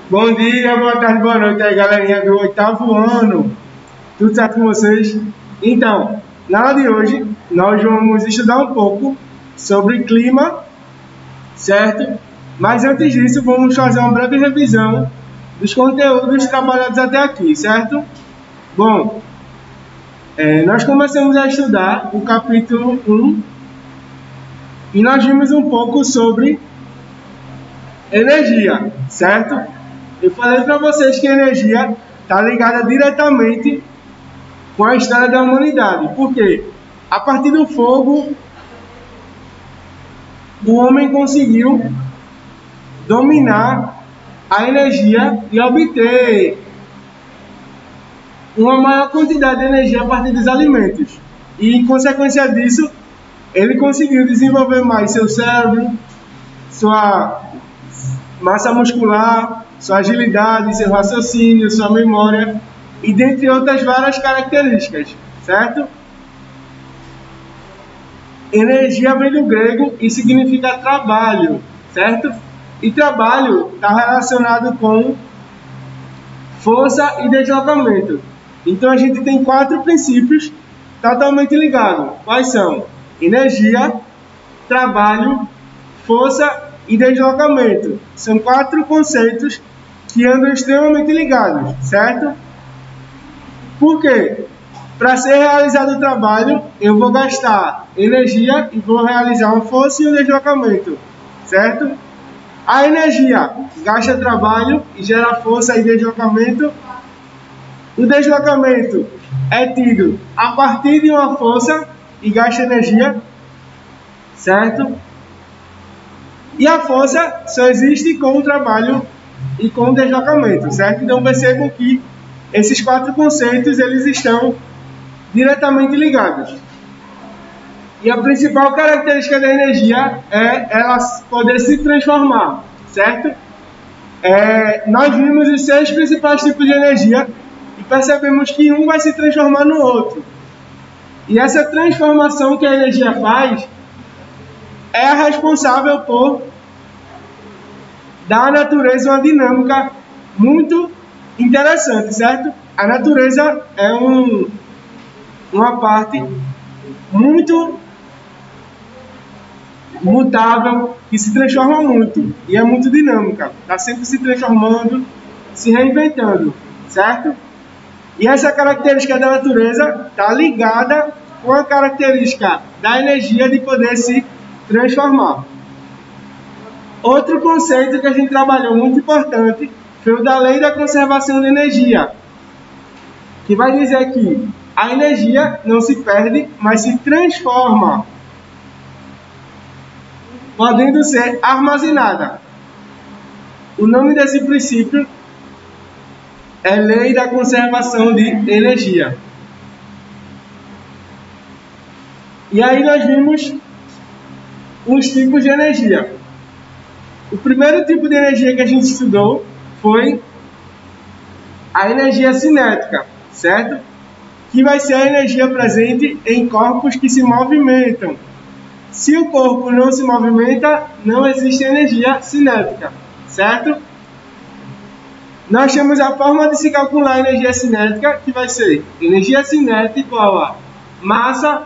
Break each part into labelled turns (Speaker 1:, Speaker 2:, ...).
Speaker 1: Bom dia, boa tarde, boa noite aí, galerinha do oitavo ano. Tudo certo com vocês? Então, na aula de hoje, nós vamos estudar um pouco sobre clima, certo? Mas antes disso, vamos fazer uma breve revisão dos conteúdos trabalhados até aqui, certo? Bom, nós começamos a estudar o capítulo 1 e nós vimos um pouco sobre energia, certo? Eu falei para vocês que a energia está ligada diretamente com a história da humanidade. Por quê? A partir do fogo, o homem conseguiu dominar a energia e obter uma maior quantidade de energia a partir dos alimentos. E, em consequência disso, ele conseguiu desenvolver mais seu cérebro, sua massa muscular, sua agilidade, seu raciocínio, sua memória e dentre outras várias características, certo? Energia vem do grego e significa trabalho, certo? E trabalho está relacionado com força e deslocamento. Então a gente tem 4 princípios totalmente ligados. Quais são? Energia, trabalho, força e deslocamento. São 4 conceitos que andam extremamente ligados, certo? Por quê? Para ser realizado o trabalho, eu vou gastar energia e vou realizar uma força e um deslocamento, certo? A energia gasta trabalho e gera força e deslocamento. O deslocamento é tido a partir de uma força e gasta energia, certo? E a força só existe com o trabalho e com o deslocamento, certo? Então percebam que esses 4 conceitos eles estão diretamente ligados. E a principal característica da energia é ela poder se transformar, certo? Nós vimos os 6 principais tipos de energia e percebemos que um vai se transformar no outro. E essa transformação que a energia faz é a responsável por dar à natureza uma dinâmica muito interessante, certo? A natureza é uma parte muito mutável, que se transforma muito e é muito dinâmica. Está sempre se transformando, se reinventando, certo? E essa característica da natureza está ligada com a característica da energia de poder se transformar. Outro conceito que a gente trabalhou muito importante foi o da lei da conservação de energia, que vai dizer que a energia não se perde, mas se transforma, podendo ser armazenada. O nome desse princípio é lei da conservação de energia. E aí nós vimos os tipos de energia. O primeiro tipo de energia que a gente estudou foi a energia cinética, certo? Que vai ser a energia presente em corpos que se movimentam. Se o corpo não se movimenta, não existe energia cinética, certo? Nós temos a forma de se calcular a energia cinética, que vai ser energia cinética igual a massa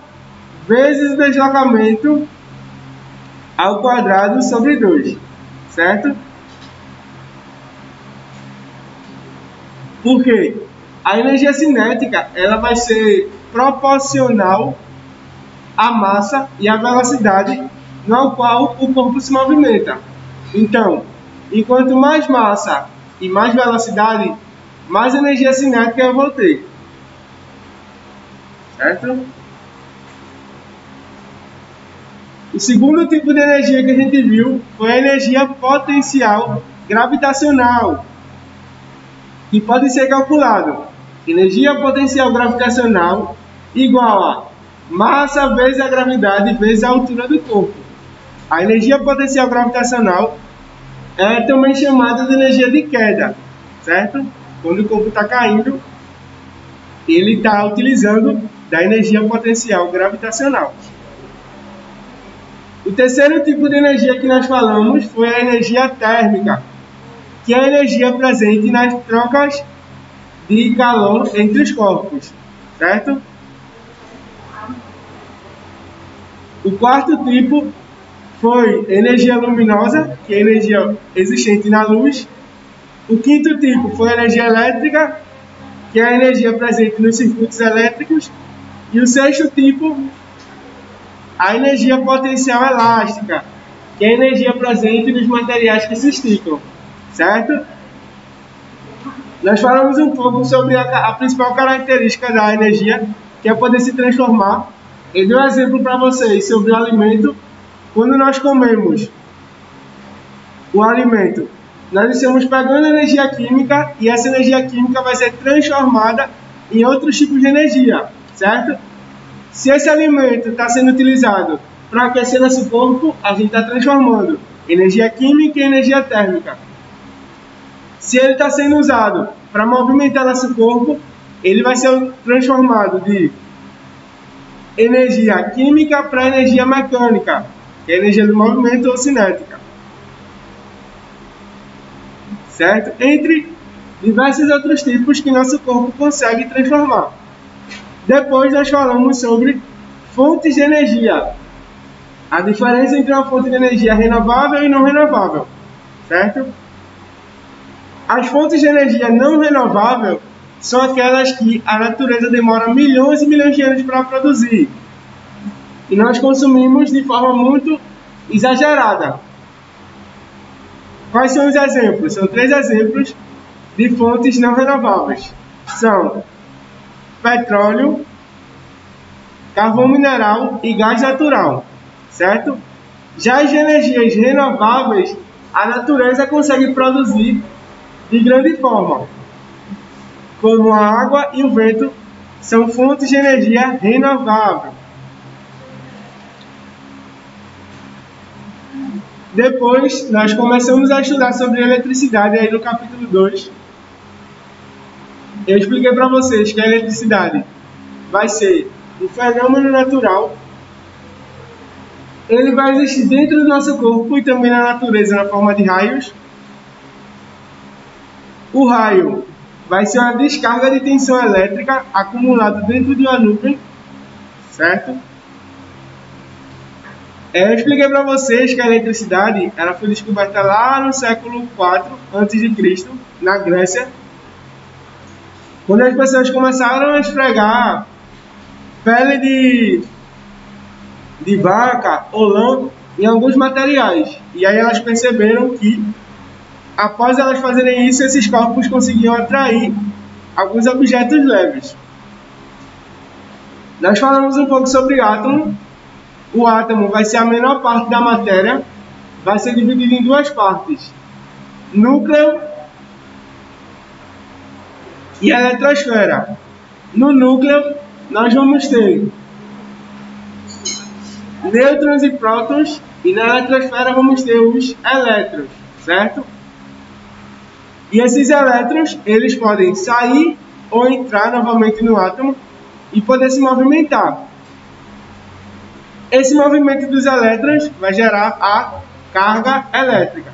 Speaker 1: vezes o deslocamento ao quadrado sobre 2, certo? Por quê? A energia cinética ela vai ser proporcional à massa e à velocidade no qual o corpo se movimenta. Então, enquanto mais massa e mais velocidade, mais energia cinética eu vou ter. Certo? O segundo tipo de energia que a gente viu foi a energia potencial gravitacional, que pode ser calculado. Energia potencial gravitacional igual a massa vezes a gravidade vezes a altura do corpo. A energia potencial gravitacional é também chamada de energia de queda, certo? Quando o corpo está caindo, ele está utilizando da energia potencial gravitacional. O terceiro tipo de energia que nós falamos foi a energia térmica, que é a energia presente nas trocas de calor entre os corpos, certo? O quarto tipo foi energia luminosa, que é a energia existente na luz. O quinto tipo foi a energia elétrica, que é a energia presente nos circuitos elétricos. E o sexto tipo, a energia potencial elástica, que é a energia presente nos materiais que se esticam, certo? Nós falamos um pouco sobre a principal característica da energia, que é poder se transformar. Eu dei um exemplo para vocês sobre o alimento. Quando nós comemos o alimento, nós estamos pegando energia química e essa energia química vai ser transformada em outros tipos de energia, certo? Se esse alimento está sendo utilizado para aquecer nosso corpo, a gente está transformando energia química em energia térmica. Se ele está sendo usado para movimentar nosso corpo, ele vai ser transformado de energia química para energia mecânica, que é a energia do movimento ou cinética. Certo? Entre diversos outros tipos que nosso corpo consegue transformar. Depois nós falamos sobre fontes de energia. A diferença entre uma fonte de energia renovável e não renovável. Certo? As fontes de energia não renovável são aquelas que a natureza demora milhões e milhões de anos para produzir. E nós consumimos de forma muito exagerada. Quais são os exemplos? São 3 exemplos de fontes não renováveis. São petróleo, carvão mineral e gás natural, certo? Já as energias renováveis, a natureza consegue produzir de grande forma, como a água e o vento são fontes de energia renovável. Depois, nós começamos a estudar sobre eletricidade aí no capítulo 2. Eu expliquei para vocês que a eletricidade vai ser um fenômeno natural. Ele vai existir dentro do nosso corpo e também na natureza, na forma de raios. O raio vai ser uma descarga de tensão elétrica acumulada dentro de uma nuvem, certo? Eu expliquei para vocês que a eletricidade ela foi descoberta lá no século IV a.C., na Grécia, quando as pessoas começaram a esfregar pele de vaca ou lã em alguns materiais. E aí elas perceberam que, após elas fazerem isso, esses corpos conseguiam atrair alguns objetos leves. Nós falamos um pouco sobre átomo. O átomo vai ser a menor parte da matéria, vai ser dividido em 2 partes: núcleo e eletrosfera. No núcleo, nós vamos ter nêutrons e prótons, e na eletrosfera vamos ter os elétrons, certo? E esses elétrons, eles podem sair ou entrar novamente no átomo e poder se movimentar. Esse movimento dos elétrons vai gerar a carga elétrica.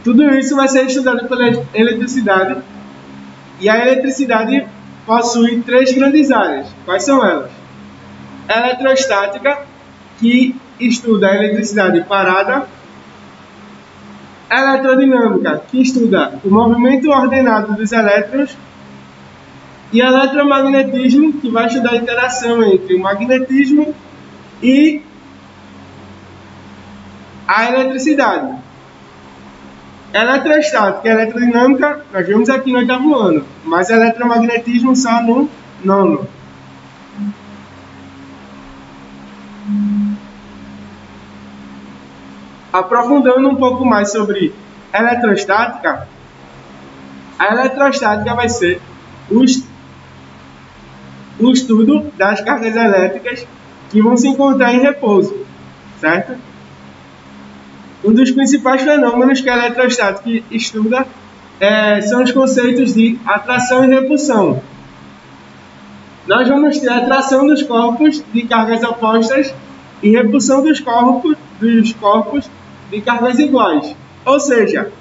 Speaker 1: Tudo isso vai ser estudado pela eletricidade. E a eletricidade possui 3 grandes áreas. Quais são elas? Eletrostática, que estuda a eletricidade parada. Eletrodinâmica, que estuda o movimento ordenado dos elétrons. E eletromagnetismo, que vai estudar a interação entre o magnetismo e a eletricidade. Eletrostática e eletrodinâmica, nós vemos aqui no 8º ano, mas eletromagnetismo só no 9º. Aprofundando um pouco mais sobre eletrostática, a eletrostática vai ser o estudo das cargas elétricas que vão se encontrar em repouso, certo? Um dos principais fenômenos que a eletrostática estuda são os conceitos de atração e repulsão. nós vamos ter a atração dos corpos de cargas opostas e repulsão dos corpos de cargas iguais. Ou seja,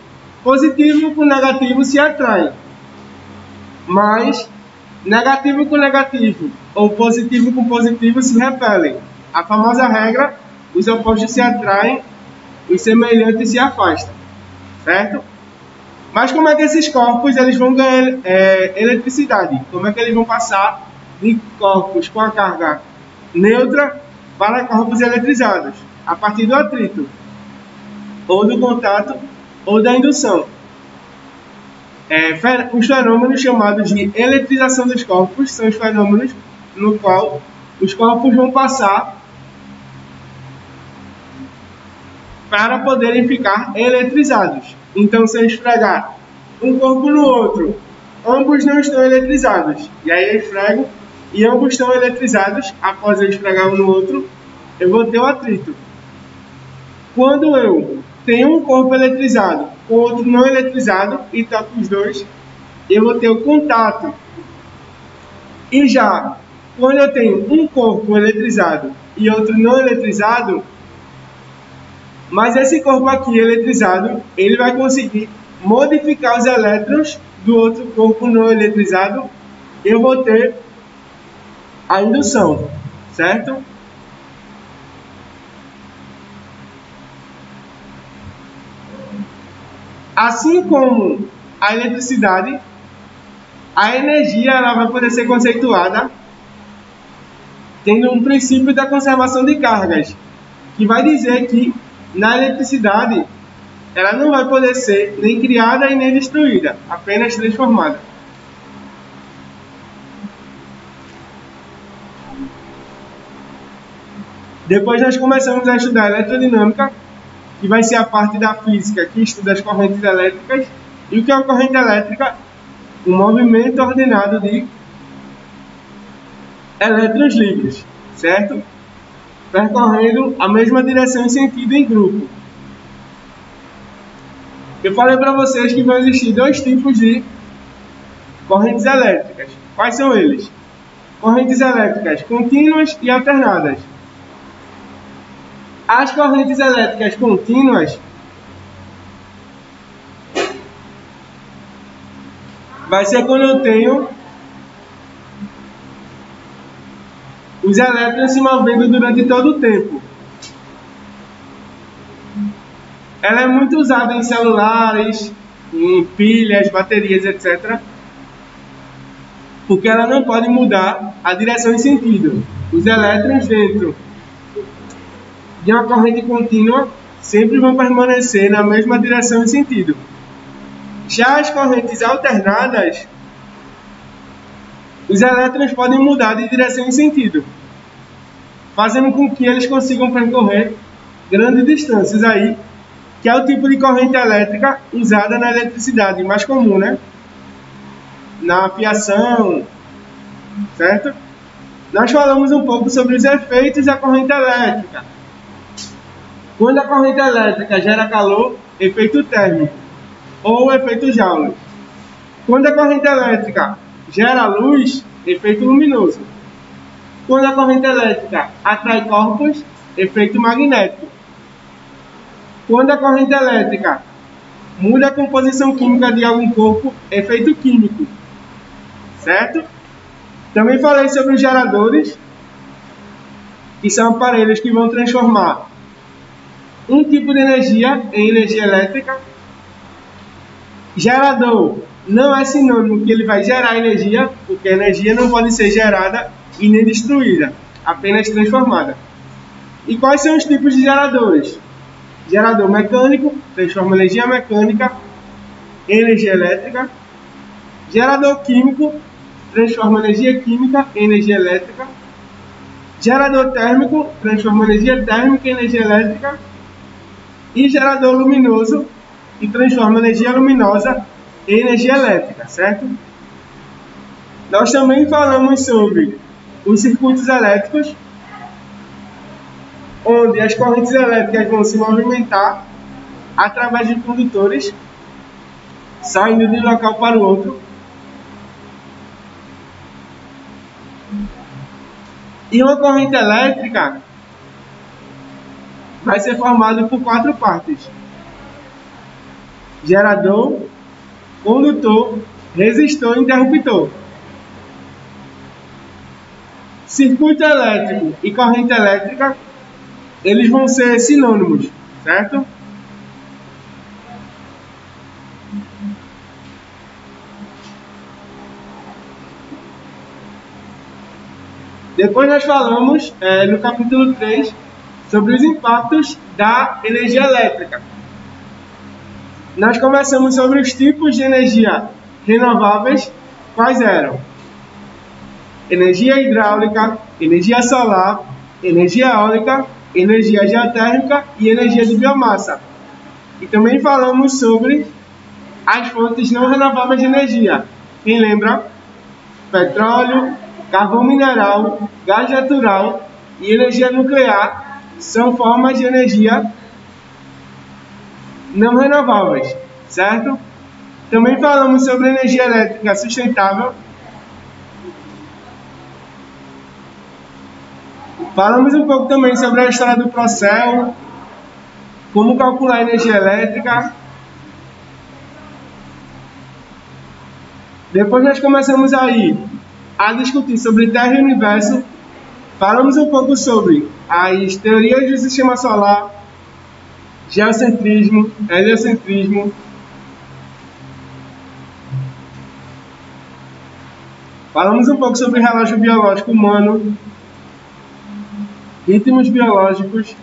Speaker 1: positivo com negativo se atraem, mas negativo com negativo ou positivo com positivo se repelem. A famosa regra, os opostos se atraem, os semelhantes se afastam, certo? Mas como é que esses corpos eles vão ganhar eletricidade? Como é que eles vão passar de corpos com a carga neutra para corpos eletrizados? A partir do atrito, ou do contato, ou da indução. Os fenômenos chamados de eletrização dos corpos são os fenômenos no qual os corpos vão passar para poderem ficar eletrizados. Então, se eu esfregar um corpo no outro, ambos não estão eletrizados. E aí eu esfrego e ambos estão eletrizados. Após eu esfregar um no outro, eu vou ter o atrito. Quando eu tenho um corpo eletrizado com outro não eletrizado e toco os dois, eu vou ter o contato. E já quando eu tenho um corpo eletrizado e outro não eletrizado, mas esse corpo aqui eletrizado, ele vai conseguir modificar os elétrons do outro corpo não eletrizado, eu vou ter a indução, certo? Assim como a eletricidade, a energia ela vai poder ser conceituada tendo um princípio da conservação de cargas, que vai dizer que na eletricidade ela não vai poder ser nem criada e nem destruída, apenas transformada. Depois nós começamos a estudar eletrodinâmica, que vai ser a parte da física que estuda as correntes elétricas. E o que é uma corrente elétrica? Um movimento ordenado de elétrons livres, certo? Percorrendo a mesma direção e sentido em grupo. Eu falei para vocês que vão existir dois tipos de correntes elétricas. Quais são eles? Correntes elétricas contínuas e alternadas. As correntes elétricas contínuas vai ser quando eu tenho os elétrons se movendo durante todo o tempo. Ela é muito usada em celulares, em pilhas, baterias, etc. Porque ela não pode mudar a direção e sentido. Os elétrons dentro de uma corrente contínua sempre vão permanecer na mesma direção e sentido. Já as correntes alternadas, os elétrons podem mudar de direção e sentido, fazendo com que eles consigam percorrer grandes distâncias aí, que é o tipo de corrente elétrica usada na eletricidade, mais comum, né? Na fiação, certo? Nós falamos um pouco sobre os efeitos da corrente elétrica. Quando a corrente elétrica gera calor, efeito térmico, ou efeito Joule. Quando a corrente elétrica gera luz, efeito luminoso. Quando a corrente elétrica atrai corpos, efeito magnético. Quando a corrente elétrica muda a composição química de algum corpo, efeito químico. Certo? Também falei sobre os geradores, que são aparelhos que vão transformar um tipo de energia em energia elétrica. Gerador não é sinônimo que ele vai gerar energia, porque a energia não pode ser gerada e nem destruída, apenas transformada. E quais são os tipos de geradores? Gerador mecânico, transforma energia mecânica em energia elétrica. Gerador químico, transforma energia química em energia elétrica. Gerador térmico, transforma energia térmica em energia elétrica. E gerador luminoso, que transforma energia luminosa em energia elétrica, certo? Nós também falamos sobre os circuitos elétricos, onde as correntes elétricas vão se movimentar através de condutores, saindo de um local para o outro. E uma corrente elétrica vai ser formada por 4 partes: gerador, condutor, resistor e interruptor. Circuito elétrico e corrente elétrica, eles vão ser sinônimos, certo? Depois nós falamos, no capítulo 3, sobre os impactos da energia elétrica. Nós começamos sobre os tipos de energia renováveis, quais eram? Energia hidráulica, energia solar, energia eólica, energia geotérmica e energia de biomassa. E também falamos sobre as fontes não renováveis de energia. Quem lembra? Petróleo, carvão mineral, gás natural e energia nuclear são formas de energia não renováveis, certo? Também falamos sobre energia elétrica sustentável. Falamos um pouco também sobre a história do Procel, como calcular a energia elétrica. Depois nós começamos aí a discutir sobre Terra e Universo. Falamos um pouco sobre as teorias do sistema solar, geocentrismo, heliocentrismo. Falamos um pouco sobre relógio biológico humano, ritmos biológicos,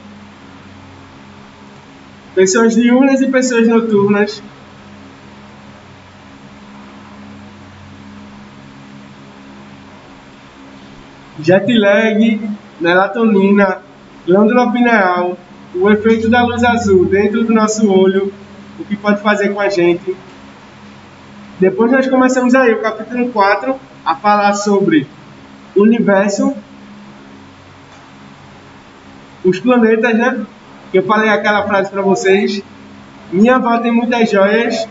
Speaker 1: pessoas diurnas e pessoas noturnas, jet lag, melatonina, glândula pineal, o efeito da luz azul dentro do nosso olho, o que pode fazer com a gente. Depois nós começamos aí o capítulo 4 a falar sobre o universo, os planetas, né? Eu falei aquela frase para vocês: minha avó tem muitas joias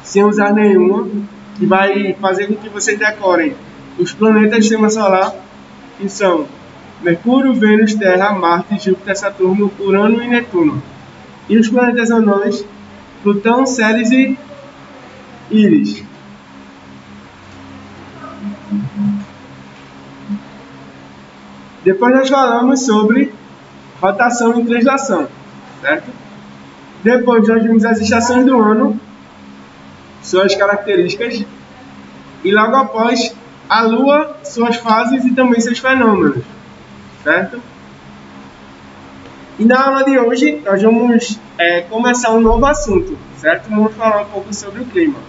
Speaker 1: sem usar nenhuma, que vai fazer com que vocês decorem os planetas do sistema solar, que são Mercúrio, Vênus, Terra, Marte, Júpiter, Saturno, Urano e Netuno. E os planetas anões, Plutão, Ceres e Íris. Depois nós falamos sobre rotação e translação, certo? Depois nós vimos as estações do ano, suas características, e logo após a Lua, suas fases e também seus fenômenos, certo? E na aula de hoje nós vamos começar um novo assunto, certo? Vamos falar um pouco sobre o clima.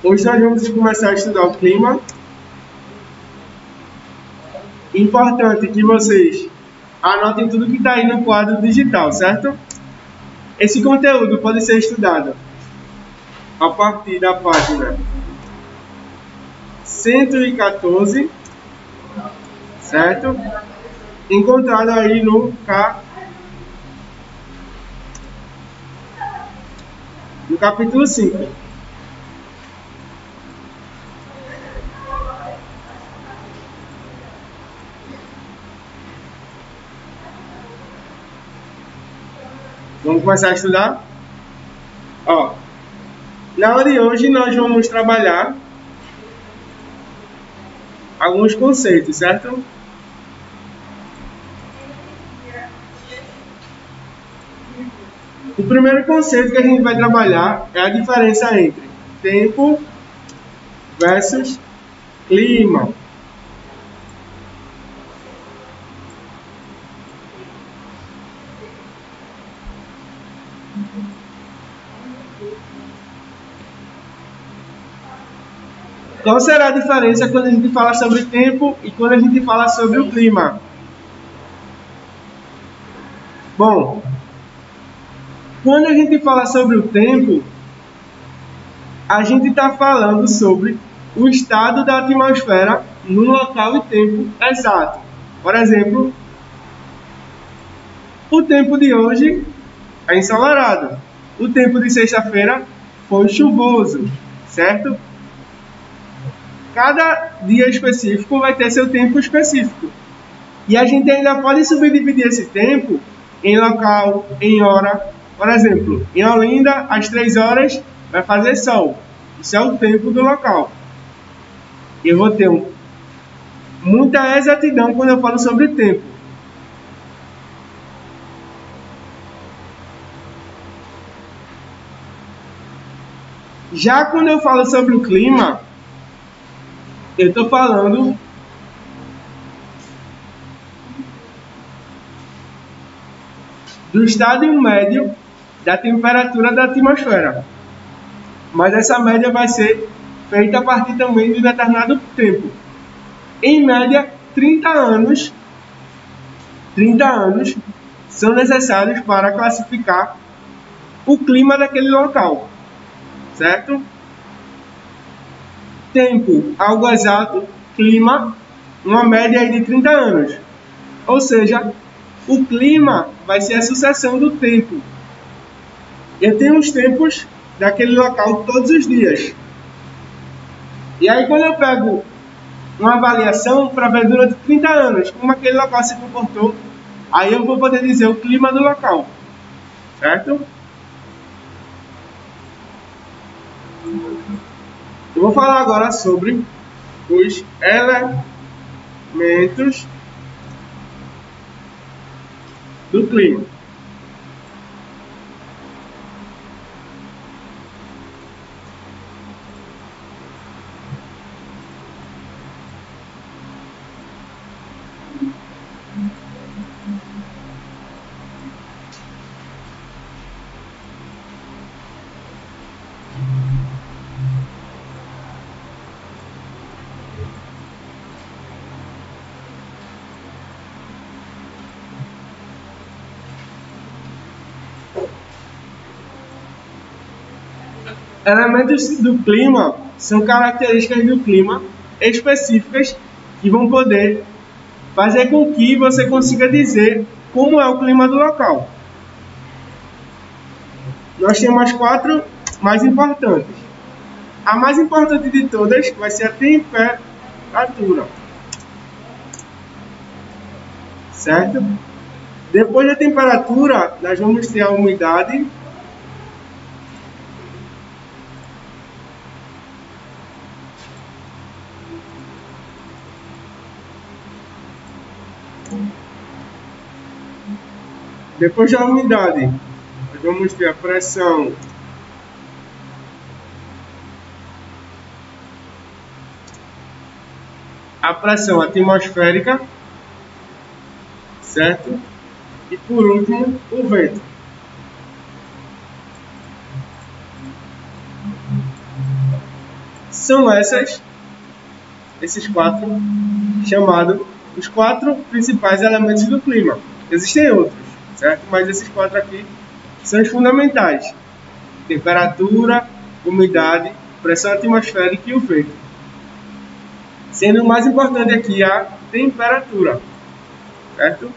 Speaker 1: Hoje nós vamos começar a estudar o clima. Importante que vocês anotem tudo que está aí no quadro digital, certo? Esse conteúdo pode ser estudado a partir da página 114, certo? Encontrado aí no capítulo 5. Vamos começar a estudar? Ó, na aula de hoje nós vamos trabalhar alguns conceitos, certo? O primeiro conceito que a gente vai trabalhar é a diferença entre tempo versus clima. Qual será a diferença quando a gente fala sobre tempo e quando a gente fala sobre o clima? Bom, quando a gente fala sobre o tempo, a gente está falando sobre o estado da atmosfera no local e tempo exato. Por exemplo, O tempo de hoje é ensolarado. O tempo de sexta-feira foi chuvoso, certo? Cada dia específico vai ter seu tempo específico. E a gente ainda pode subdividir esse tempo em local, em hora. Por exemplo, em Olinda, às 3 horas, vai fazer sol. Isso é o tempo do local. Eu vou ter muita exatidão quando eu falo sobre tempo. Já quando eu falo sobre o clima, eu estou falando do estádio médio da temperatura da atmosfera. Mas essa média vai ser feita a partir também de determinado tempo. Em média, 30 anos são necessários para classificar o clima daquele local, certo? Tempo, algo exato, clima, uma média aí de 30 anos. Ou seja, o clima vai ser a sucessão do tempo. Eu tenho os tempos daquele local todos os dias. E aí quando eu pego uma avaliação para ver durante 30 anos como aquele local se comportou, aí eu vou poder dizer o clima do local, certo? Eu vou falar agora sobre os elementos do clima. Elementos do clima são características do clima específicas que vão poder fazer com que você consiga dizer como é o clima do local. Nós temos as 4 mais importantes. A mais importante de todas vai ser a temperatura, certo? Depois da temperatura, nós vamos ter a umidade, depois da umidade, nós vamos ter a pressão, atmosférica, certo? E por último, o vento. São esses 4 chamados os 4 principais elementos do clima. Existem outros, certo? Mas esses 4 aqui são os fundamentais: temperatura, umidade, pressão atmosférica e o vento. Sendo o mais importante aqui a temperatura, certo?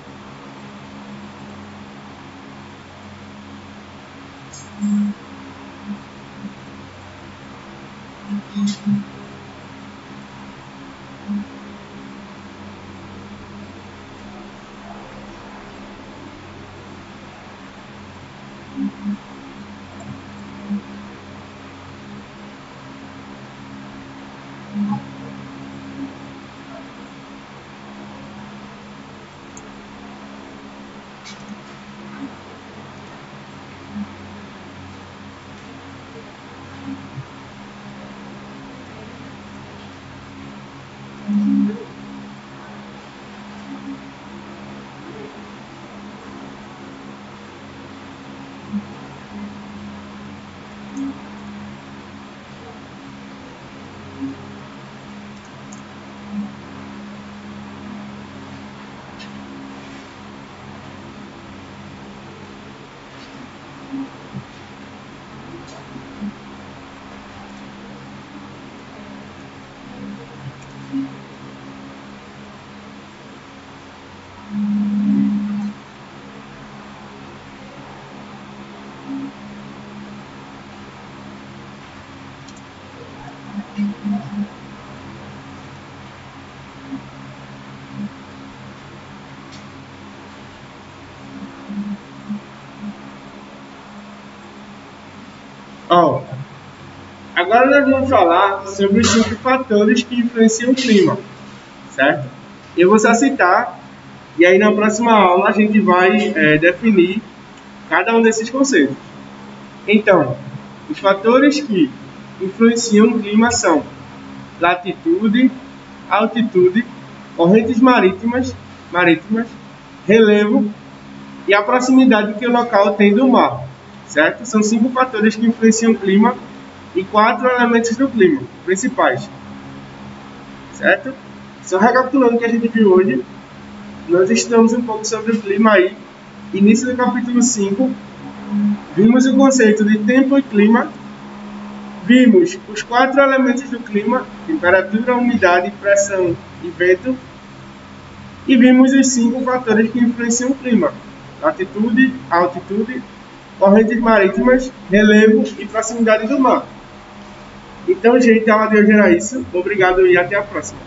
Speaker 1: Ó, agora nós vamos falar sobre os 5 fatores que influenciam o clima, certo? Eu vou só citar, e aí na próxima aula a gente vai definir cada um desses conceitos. Então, os fatores que influenciam o clima são latitude, altitude, correntes marítimas, relevo e a proximidade que o local tem do mar, certo? São 5 fatores que influenciam o clima e 4 elementos do clima principais, certo? Só recapitulando o que a gente viu hoje, nós estudamos um pouco sobre o clima aí. Início do capítulo 5, vimos o conceito de tempo e clima, vimos os 4 elementos do clima, temperatura, umidade, pressão e vento, e vimos os 5 fatores que influenciam o clima: latitude, altitude, correntes marítimas, relevo e proximidade do mar. Então, gente, a aula de hoje era isso. Obrigado e até a próxima.